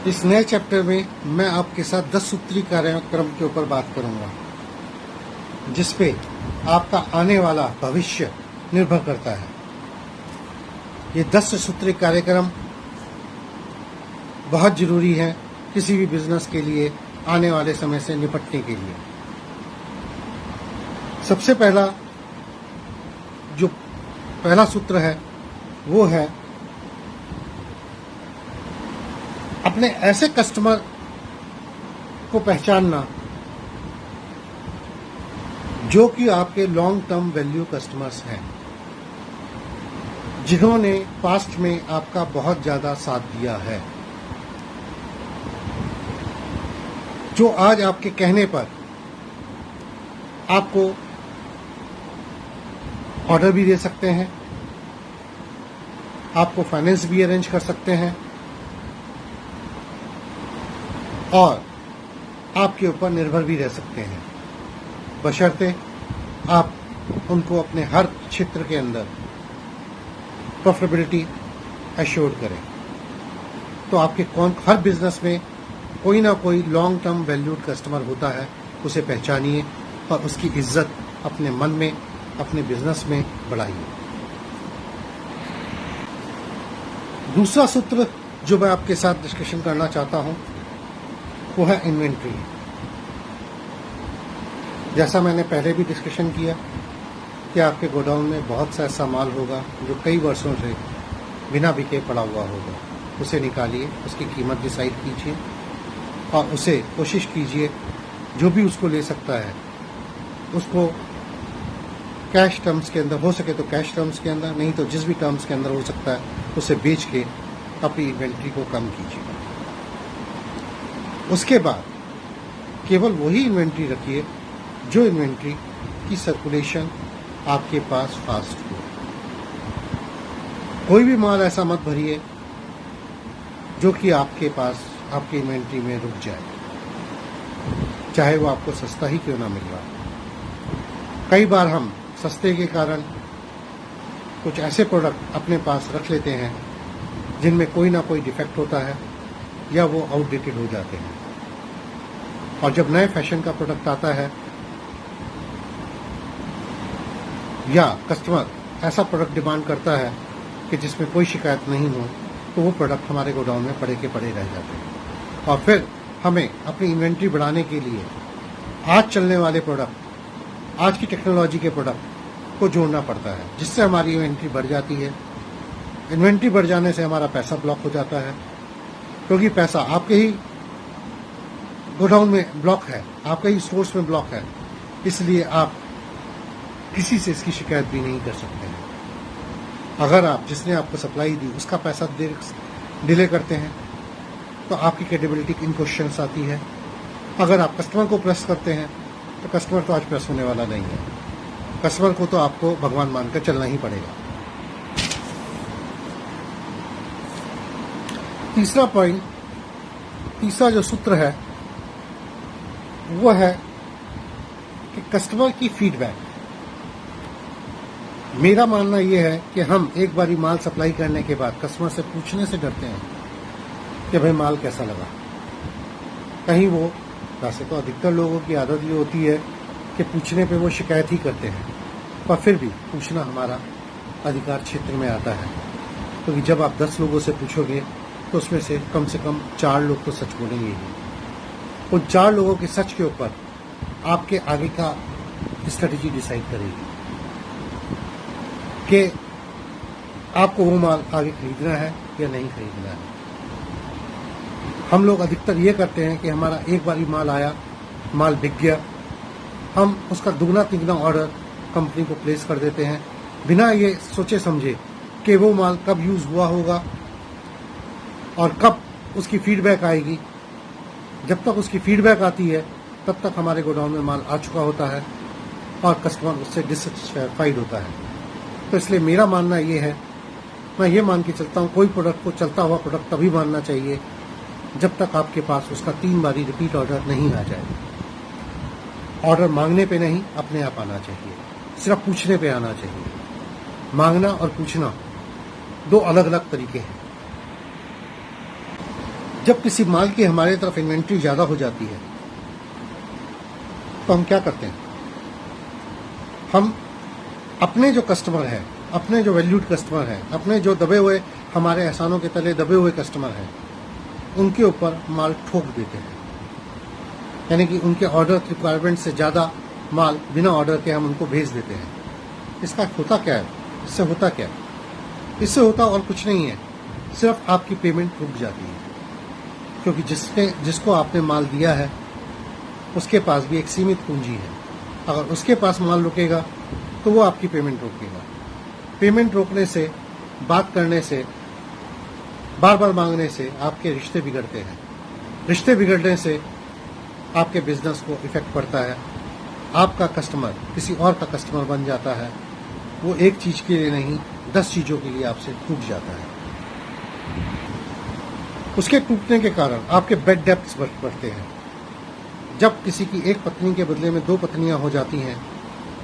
इस नए चैप्टर में मैं आपके साथ 10 सूत्री कार्यक्रम के ऊपर बात करूंगा, जिस पे आपका आने वाला भविष्य निर्भर करता है। ये 10 सूत्री कार्यक्रम बहुत जरूरी है किसी भी बिजनेस के लिए आने वाले समय से निपटने के लिए। सबसे पहला सूत्र है वो है अपने ऐसे कस्टमर को पहचानना जो कि आपके लॉन्ग टर्म वैल्यू कस्टमर्स हैं, जिन्होंने पास्ट में आपका बहुत ज्यादा साथ दिया है, जो आज आपके कहने पर आपको ऑर्डर भी दे सकते हैं, आपको फाइनेंस भी अरेंज कर सकते हैं और आपके ऊपर निर्भर भी रह सकते हैं, बशर्ते आप उनको अपने हर क्षेत्र के अंदर प्रॉफिटेबिलिटी एश्योर करें। तो आपके हर बिजनेस में कोई ना कोई लॉन्ग टर्म वैल्यूड कस्टमर होता है, उसे पहचानिए और उसकी इज्जत अपने मन में, अपने बिजनेस में बढ़ाइए। दूसरा सूत्र जो मैं आपके साथ डिस्कशन करना चाहता हूं वो है इन्वेंट्री। जैसा मैंने पहले भी डिस्कशन किया कि आपके गोडाउन में बहुत सा ऐसा माल होगा जो कई वर्षों से बिना बिके पड़ा हुआ होगा, उसे निकालिए, उसकी कीमत डिसाइड कीजिए और उसे कोशिश कीजिए जो भी उसको ले सकता है उसको कैश टर्म्स के अंदर, हो सके तो कैश टर्म्स के अंदर, नहीं तो जिस भी टर्म्स के अंदर हो सकता है उसे बेच के अपनी इन्वेंट्री को कम कीजिए। उसके बाद केवल वही इन्वेंट्री रखिए जो इन्वेंट्री की सर्कुलेशन आपके पास फास्ट हो। कोई भी माल ऐसा मत भरिए जो कि आपके पास आपकी इन्वेंट्री में रुक जाए, चाहे वो आपको सस्ता ही क्यों ना मिल रहा। कई बार हम सस्ते के कारण कुछ ऐसे प्रोडक्ट अपने पास रख लेते हैं जिनमें कोई ना कोई डिफेक्ट होता है या वो आउटडेटेड हो जाते हैं, और जब नए फैशन का प्रोडक्ट आता है या कस्टमर ऐसा प्रोडक्ट डिमांड करता है कि जिसमें कोई शिकायत नहीं हो, तो वो प्रोडक्ट हमारे गोडाउन में पड़े के पड़े रह जाते हैं और फिर हमें अपनी इन्वेंट्री बढ़ाने के लिए आज चलने वाले प्रोडक्ट, आज की टेक्नोलॉजी के प्रोडक्ट को जोड़ना पड़ता है, जिससे हमारी इन्वेंट्री बढ़ जाती है। इन्वेंट्री बढ़ जाने से हमारा पैसा ब्लॉक हो जाता है, क्योंकि पैसा आपके ही गोडाउन में ब्लॉक है, आपके ही स्टोर्स में ब्लॉक है, इसलिए आप किसी से इसकी शिकायत भी नहीं कर सकते हैं। अगर आप जिसने आपको सप्लाई दी उसका पैसा डिले करते हैं तो आपकी क्रेडिबिलिटी इन क्वेश्चंस आती है। अगर आप कस्टमर को प्रेस करते हैं तो कस्टमर तो आज प्रेस होने वाला नहीं है, कस्टमर को तो आपको भगवान मानकर चलना ही पड़ेगा। तीसरा जो सूत्र है वो है कि कस्टमर की फीडबैक। मेरा मानना यह है कि हम एक बारी माल सप्लाई करने के बाद कस्टमर से पूछने से डरते हैं कि भाई माल कैसा लगा। कहीं वो, वैसे तो अधिकतर लोगों की आदत ये होती है कि पूछने पे वो शिकायत ही करते हैं, पर फिर भी पूछना हमारा अधिकार क्षेत्र में आता है, क्योंकि जब आप 10 लोगों से पूछोगे तो उसमें से कम 4 लोग तो सच बोलेंगे ही। उन 4 लोगों के सच के ऊपर आपके आगे का स्ट्रेटेजी डिसाइड करेगी कि आपको वो माल आगे खरीदना है या नहीं खरीदना है। हम लोग अधिकतर ये करते हैं कि हमारा एक बारी माल आया, माल बिक गया, हम उसका दुगना तिगना ऑर्डर कंपनी को प्लेस कर देते हैं बिना ये सोचे समझे कि वो माल कब यूज हुआ होगा और कब उसकी फीडबैक आएगी। जब तक उसकी फीडबैक आती है तब तक हमारे गोडाउन में माल आ चुका होता है और कस्टमर उससे डिससेटिस्फाइड होता है। तो इसलिए मेरा मानना ये है, मैं ये मान के चलता हूँ, कोई प्रोडक्ट को चलता हुआ प्रोडक्ट तभी मानना चाहिए जब तक आपके पास उसका 3 बारी रिपीट ऑर्डर नहीं आ जाए। ऑर्डर मांगने पे नहीं, अपने आप आना चाहिए, सिर्फ पूछने पे आना चाहिए। मांगना और पूछना 2 अलग अलग तरीके हैं। जब किसी माल की हमारे तरफ इन्वेंट्री ज़्यादा हो जाती है तो हम क्या करते हैं, हम अपने जो कस्टमर है, अपने जो वैल्यूड कस्टमर है, अपने जो दबे हुए हमारे एहसानों के तले दबे हुए कस्टमर हैं, उनके ऊपर माल ठोक देते हैं। यानी कि उनके ऑर्डर रिक्वायरमेंट से ज़्यादा माल बिना ऑर्डर के हम उनको भेज देते हैं। इसका होता क्या है, इससे होता क्या है? इससे होता और कुछ नहीं है, सिर्फ आपकी पेमेंट रुक जाती है। क्योंकि जिसको आपने माल दिया है उसके पास भी एक सीमित पूंजी है। अगर उसके पास माल रुकेगा तो वो आपकी पेमेंट रोकेगा। पेमेंट रोकने से, बात करने से, बार बार मांगने से आपके रिश्ते बिगड़ते हैं। रिश्ते बिगड़ने से आपके बिजनेस को इफेक्ट पड़ता है। आपका कस्टमर किसी और का कस्टमर बन जाता है। वो एक चीज़ के लिए नहीं, 10 चीज़ों के लिए आपसे टूट जाता है। उसके टूटने के कारण आपके बैड डेब्ट्स बढ़ते हैं। जब किसी की एक पत्नी के बदले में 2 पत्नियां हो जाती हैं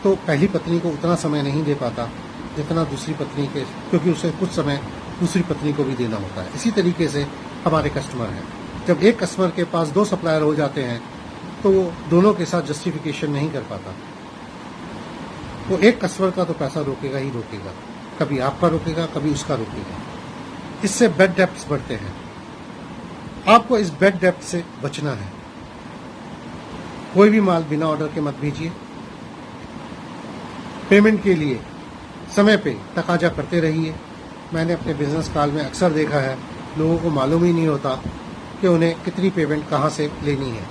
तो पहली पत्नी को उतना समय नहीं दे पाता जितना दूसरी पत्नी के, क्योंकि उसे कुछ समय दूसरी पत्नी को भी देना होता है। इसी तरीके से हमारे कस्टमर हैं। जब एक कस्टमर के पास 2 सप्लायर हो जाते हैं तो वो दोनों के साथ जस्टिफिकेशन नहीं कर पाता। वो एक कस्टमर का तो पैसा रोकेगा ही रोकेगा, कभी आपका रोकेगा, कभी उसका रोकेगा। इससे बैड डेब्ट्स बढ़ते हैं। आपको इस बैड डेब्ट से बचना है। कोई भी माल बिना ऑर्डर के मत भेजिए। पेमेंट के लिए समय पे तकाजा करते रहिए। मैंने अपने बिजनेस काल में अक्सर देखा है, लोगों को मालूम ही नहीं होता कि उन्हें कितनी पेमेंट कहाँ से लेनी है।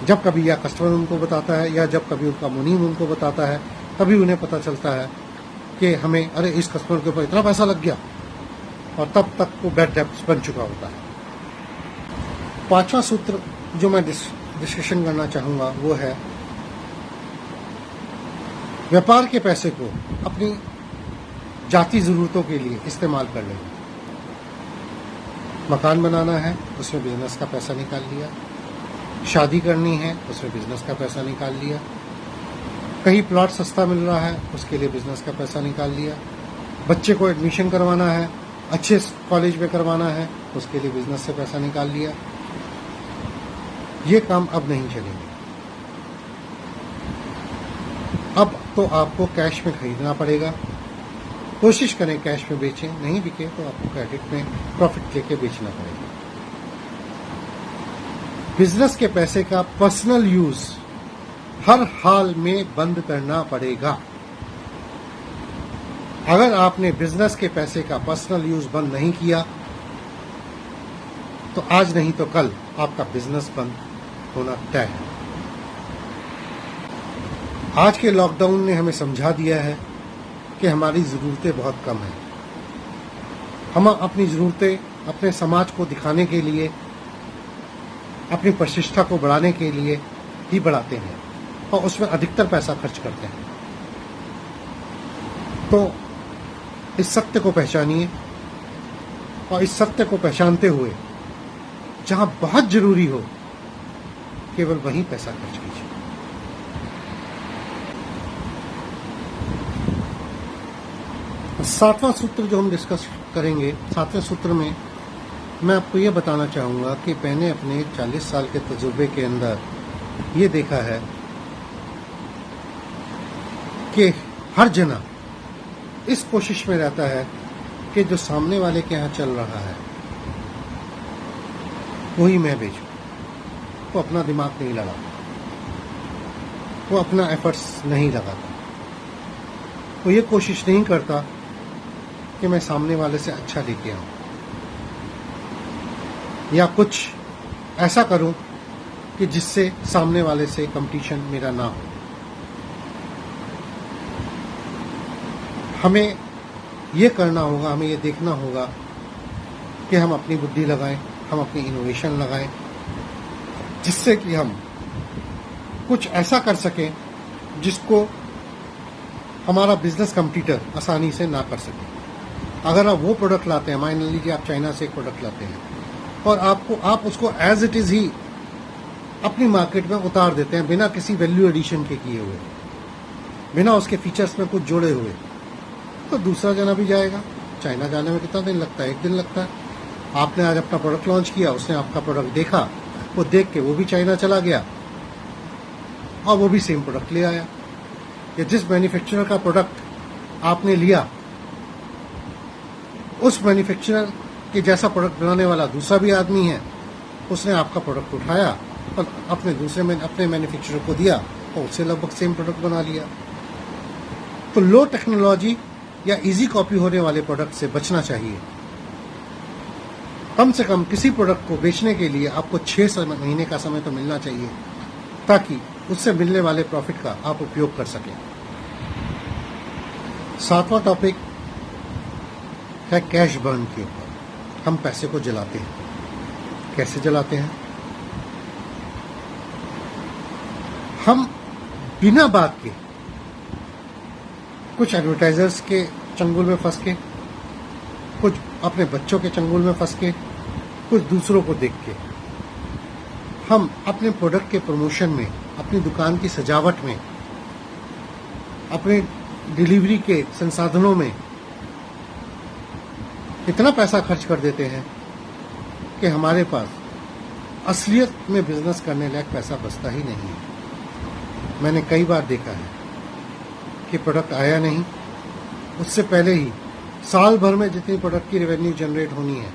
जब कभी या कस्टमर उनको बताता है या जब कभी उनका मुनीम उनको बताता है, तभी उन्हें पता चलता है कि हमें, अरे इस कस्टमर के ऊपर इतना पैसा लग गया, और तब तक वो बैड डेब्ट्स बन चुका होता है। 5वां सूत्र जो मैं डिस्कशन करना चाहूँगा वो है, व्यापार के पैसे को अपनी जाती ज़रूरतों के लिए इस्तेमाल कर लें। मकान बनाना है, उसमें बिजनेस का पैसा निकाल लिया। शादी करनी है, उसमें बिजनेस का पैसा निकाल लिया। कहीं प्लॉट सस्ता मिल रहा है, उसके लिए बिजनेस का पैसा निकाल लिया। बच्चे को एडमिशन करवाना है, अच्छे कॉलेज में करवाना है, उसके लिए बिजनेस से पैसा निकाल लिया। ये काम अब नहीं चलेंगे। अब तो आपको कैश में खरीदना पड़ेगा। कोशिश करें कैश में बेचें, नहीं बिके तो आपको क्रेडिट में प्रॉफिट लेके बेचना पड़ेगा। बिजनेस के पैसे का पर्सनल यूज हर हाल में बंद करना पड़ेगा। अगर आपने बिजनेस के पैसे का पर्सनल यूज बंद नहीं किया तो आज नहीं तो कल आपका बिजनेस बंद होना तय है। आज के लॉकडाउन ने हमें समझा दिया है कि हमारी ज़रूरतें बहुत कम हैं। हम अपनी ज़रूरतें अपने समाज को दिखाने के लिए, अपनी प्रतिष्ठा को बढ़ाने के लिए ही बढ़ाते हैं और उसमें अधिकतर पैसा खर्च करते हैं। तो इस सत्य को पहचानिए और इस सत्य को पहचानते हुए जहां बहुत जरूरी हो केवल वहीं पैसा खर्च कीजिए। सातवां सूत्र जो हम डिस्कस करेंगे, 7वें सूत्र में मैं आपको ये बताना चाहूँगा कि मैंने अपने 40 साल के तजुर्बे के अंदर ये देखा है कि हर जना इस कोशिश में रहता है कि जो सामने वाले के यहाँ चल रहा है वही मैं बेचूं। वो अपना दिमाग नहीं लगाता, वो अपना एफर्ट्स नहीं लगाता, वो ये कोशिश नहीं करता कि मैं सामने वाले से अच्छा लेके आऊं या कुछ ऐसा करूं कि जिससे सामने वाले से कंपटीशन मेरा ना हो। हमें ये करना होगा, हमें ये देखना होगा कि हम अपनी बुद्धि लगाएं, हम अपनी इनोवेशन लगाएं, जिससे कि हम कुछ ऐसा कर सकें जिसको हमारा बिजनेस कंपटीटर आसानी से ना कर सके। अगर आप वो प्रोडक्ट लाते हैं, मान लीजिए आप चाइना से एक प्रोडक्ट लाते हैं और आप उसको एज इट इज़ ही अपनी मार्केट में उतार देते हैं बिना किसी वैल्यू एडिशन के किए हुए, बिना उसके फीचर्स में कुछ जोड़े हुए, तो दूसरा जना भी जाएगा। चाइना जाने में कितना दिन लगता है? 1 दिन लगता है। आपने आज अपना प्रोडक्ट लॉन्च किया, उसने आपका प्रोडक्ट देखा, वो देख के वो भी चाइना चला गया और वो भी सेम प्रोडक्ट ले आया। या जिस मैन्युफैक्चरर का प्रोडक्ट आपने लिया, उस मैन्युफैक्चरर के जैसा प्रोडक्ट बनाने वाला दूसरा भी आदमी है, उसने आपका प्रोडक्ट उठाया और अपने मैन्युफैक्चरर को दिया और उससे लगभग सेम प्रोडक्ट बना लिया। तो लो टेक्नोलॉजी या इजी कॉपी होने वाले प्रोडक्ट से बचना चाहिए। कम से कम किसी प्रोडक्ट को बेचने के लिए आपको 6 महीने का समय तो मिलना चाहिए, ताकि उससे मिलने वाले प्रॉफिट का आप उपयोग कर सकें। 7वां टॉपिक है कैश बर्न के ऊपर। हम पैसे को जलाते हैं। कैसे जलाते हैं? हम बिना बात के कुछ एडवर्टाइजर्स के चंगुल में फंस के, कुछ अपने बच्चों के चंगुल में फंस के, कुछ दूसरों को देख के हम अपने प्रोडक्ट के प्रमोशन में, अपनी दुकान की सजावट में, अपने डिलीवरी के संसाधनों में इतना पैसा खर्च कर देते हैं कि हमारे पास असलियत में बिजनेस करने लायक पैसा बचता ही नहीं है। मैंने कई बार देखा है कि प्रोडक्ट आया नहीं, उससे पहले ही साल भर में जितनी प्रोडक्ट की रेवेन्यू जनरेट होनी है,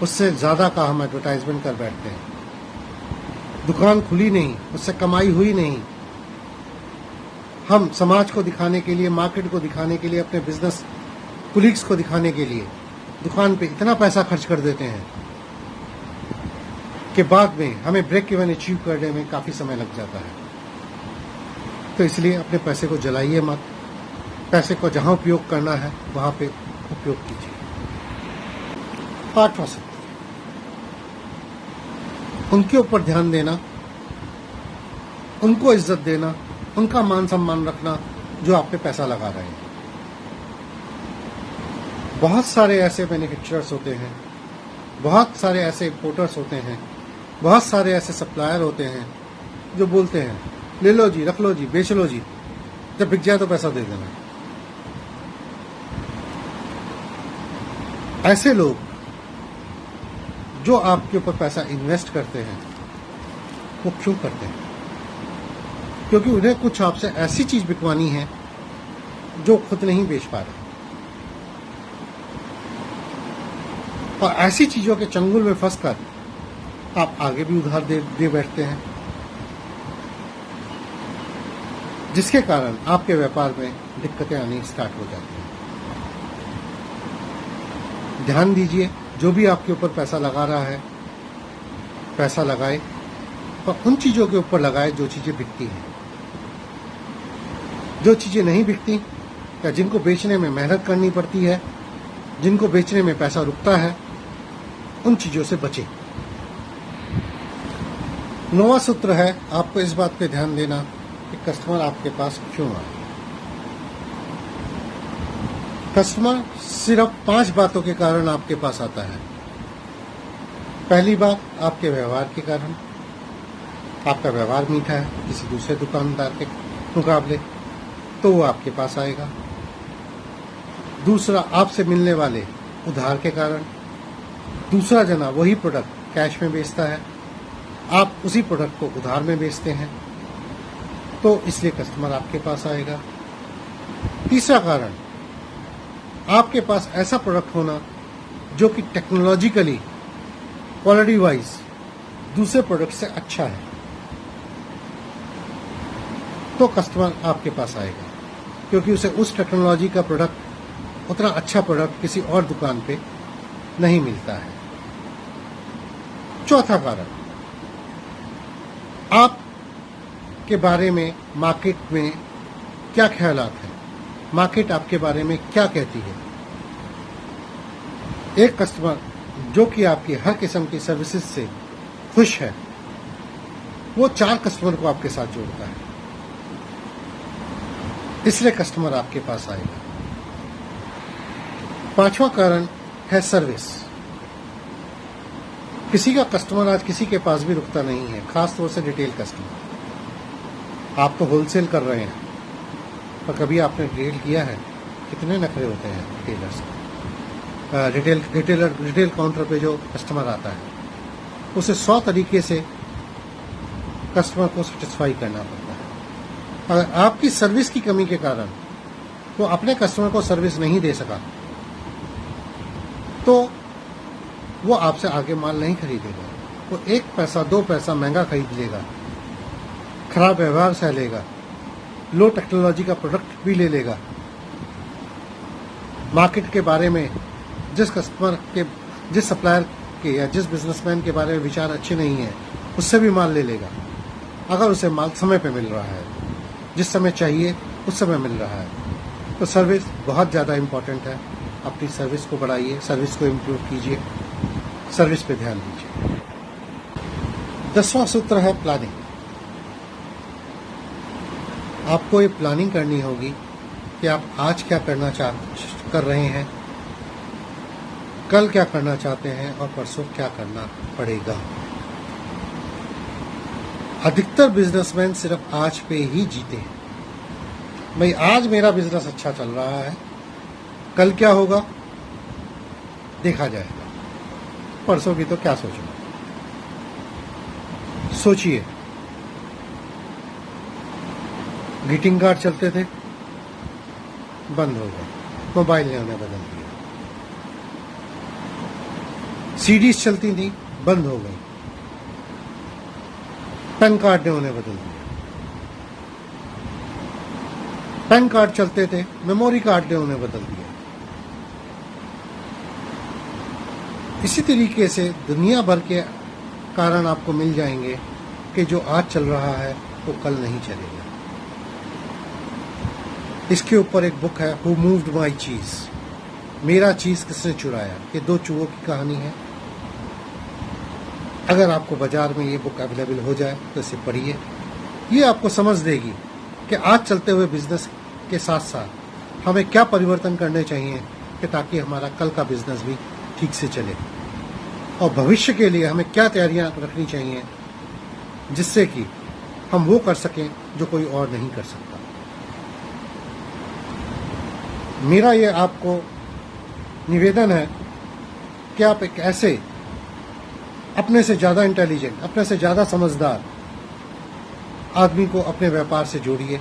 उससे ज़्यादा का हम एडवर्टाइजमेंट कर बैठते हैं। दुकान खुली नहीं, उससे कमाई हुई नहीं, हम समाज को दिखाने के लिए, मार्केट को दिखाने के लिए, अपने बिजनेस कुलीग्स को दिखाने के लिए दुकान पे इतना पैसा खर्च कर देते हैं कि बाद में हमें ब्रेक इवन अचीव करने में काफ़ी समय लग जाता है। तो इसलिए अपने पैसे को जलाइए मत। पैसे को जहां उपयोग करना है वहां पे उपयोग कीजिए। 8वां सत्य, उनके ऊपर ध्यान देना, उनको इज्जत देना, उनका मान सम्मान रखना जो आप पे पैसा लगा रहे हैं। बहुत सारे ऐसे मैन्युफैक्चरर्स होते हैं, बहुत सारे ऐसे इंपोर्टर्स होते हैं, बहुत सारे ऐसे सप्लायर होते हैं जो बोलते हैं ले लो जी, रख लो जी, बेच लो जी, जब बिक जाए तो पैसा दे देना। ऐसे लोग जो आपके ऊपर पैसा इन्वेस्ट करते हैं, वो क्यों करते हैं? क्योंकि उन्हें कुछ आपसे ऐसी चीज बिकवानी है जो खुद नहीं बेच पा रहे, और ऐसी चीजों के चंगुल में फंसकर आप आगे भी उधार दे बैठते हैं, जिसके कारण आपके व्यापार में दिक्कतें आनी स्टार्ट हो जाती हैं। ध्यान दीजिए, जो भी आपके ऊपर पैसा लगा रहा है, पैसा लगाए और उन चीजों के ऊपर लगाए जो चीजें बिकती हैं। जो चीजें नहीं बिकती या जिनको बेचने में मेहनत करनी पड़ती है, जिनको बेचने में पैसा रुकता है, उन चीजों से बचें। 9वां सूत्र है आपको इस बात पे ध्यान देना कि कस्टमर आपके पास क्यों आए। कस्टमर सिर्फ 5 बातों के कारण आपके पास आता है। पहली बात, आपके व्यवहार के कारण। आपका व्यवहार मीठा है किसी दूसरे दुकानदार के मुकाबले, तो वो आपके पास आएगा। दूसरा, आपसे मिलने वाले उधार के कारण। दूसरा जना वही प्रोडक्ट कैश में बेचता है, आप उसी प्रोडक्ट को उधार में बेचते हैं, तो इसलिए कस्टमर आपके पास आएगा। तीसरा कारण, आपके पास ऐसा प्रोडक्ट होना जो कि टेक्नोलॉजिकली, क्वालिटी वाइज दूसरे प्रोडक्ट से अच्छा है, तो कस्टमर आपके पास आएगा, क्योंकि उसे उस टेक्नोलॉजी का प्रोडक्ट, उतना अच्छा प्रोडक्ट किसी और दुकान पे नहीं मिलता है। चौथा कारण, आप के बारे में मार्केट में क्या ख्यालात हैं, मार्केट आपके बारे में क्या कहती है। एक कस्टमर जो कि आपकी हर किस्म की सर्विसेज से खुश है, वो 4 कस्टमर को आपके साथ जोड़ता है, इसलिए कस्टमर आपके पास आएगा। 5वां कारण है सर्विस। किसी का कस्टमर आज किसी के पास भी रुकता नहीं है, खास तौर से रिटेल कस्टमर। आप तो होलसेल कर रहे हैं, पर कभी आपने रिटेल किया है? कितने नखरे होते हैं रिटेलर्स के। रिटेल काउंटर पे जो कस्टमर आता है उसे 100 तरीके से कस्टमर को सेटिस्फाई करना पड़ता है। अगर आपकी सर्विस की कमी के कारण वो अपने कस्टमर को सर्विस नहीं दे सका तो वो आपसे आगे माल नहीं खरीदेगा। वो 1 पैसा 2 पैसा महंगा खरीद लेगा, खराब व्यवहार सह लेगा, लो टेक्नोलॉजी का प्रोडक्ट भी ले लेगा, मार्केट के बारे में जिस सप्लायर के या जिस बिजनेसमैन के बारे में विचार अच्छे नहीं है उससे भी माल ले लेगा। अगर उसे माल समय पे मिल रहा है, जिस समय चाहिए उस समय मिल रहा है, तो सर्विस बहुत ज़्यादा इम्पोर्टेंट है। अपनी सर्विस को बढ़ाइए, सर्विस को इम्प्रूव कीजिए, सर्विस पे ध्यान दीजिए। 10वां सूत्र है प्लानिंग। आपको ये प्लानिंग करनी होगी कि आप आज क्या कर रहे हैं, कल क्या करना चाहते हैं और परसों क्या करना पड़ेगा। अधिकतर बिजनेसमैन सिर्फ आज पे ही जीते हैं। भाई आज मेरा बिजनेस अच्छा चल रहा है, कल क्या होगा देखा जाएगा, परसों की तो क्या सोचना। सोचिए, ग्रीटिंग कार्ड चलते थे, बंद हो गए, मोबाइल ने उन्हें बदल दिया। सीडीज चलती थी, बंद हो गई, पेन कार्ड ने उन्हें बदल दिया। पेन कार्ड चलते थे, मेमोरी कार्ड ने उन्हें बदल दिया। इसी तरीके से दुनिया भर के कारण आपको मिल जाएंगे कि जो आज चल रहा है वो कल नहीं चलेगा। इसके ऊपर एक बुक है, हु मूव्ड माई चीज, मेरा चीज किसने चुराया। ये 2 चूहों की कहानी है। अगर आपको बाजार में ये बुक अवेलेबल हो जाए तो इसे पढ़िए। ये आपको समझ देगी कि आज चलते हुए बिजनेस के साथ साथ हमें क्या परिवर्तन करने चाहिए कि ताकि हमारा कल का बिजनेस भी ठीक से चले, और भविष्य के लिए हमें क्या तैयारियां रखनी चाहिए जिससे कि हम वो कर सकें जो कोई और नहीं कर सकता। मेरा ये आपको निवेदन है कि आप एक ऐसे अपने से ज़्यादा इंटेलिजेंट, अपने से ज़्यादा समझदार आदमी को अपने व्यापार से जोड़िए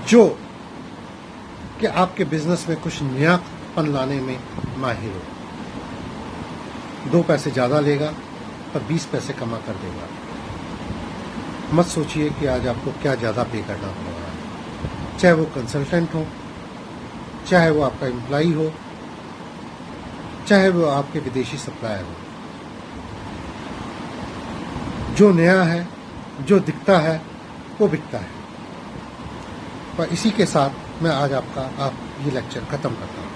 जो कि आपके बिजनेस में कुछ नयापन लाने में माहिर हो। 2 पैसे ज़्यादा लेगा पर 20 पैसे कमा कर देगा। मत सोचिए कि आज आपको क्या ज़्यादा पे करना पड़ रहा है, चाहे वो कंसल्टेंट हो, चाहे वो आपका एम्प्लॉई हो, चाहे वो आपके विदेशी सप्लायर हो। जो नया है, जो दिखता है वो बिकता है। और इसी के साथ मैं आज ये लेक्चर ख़त्म करता हूँ।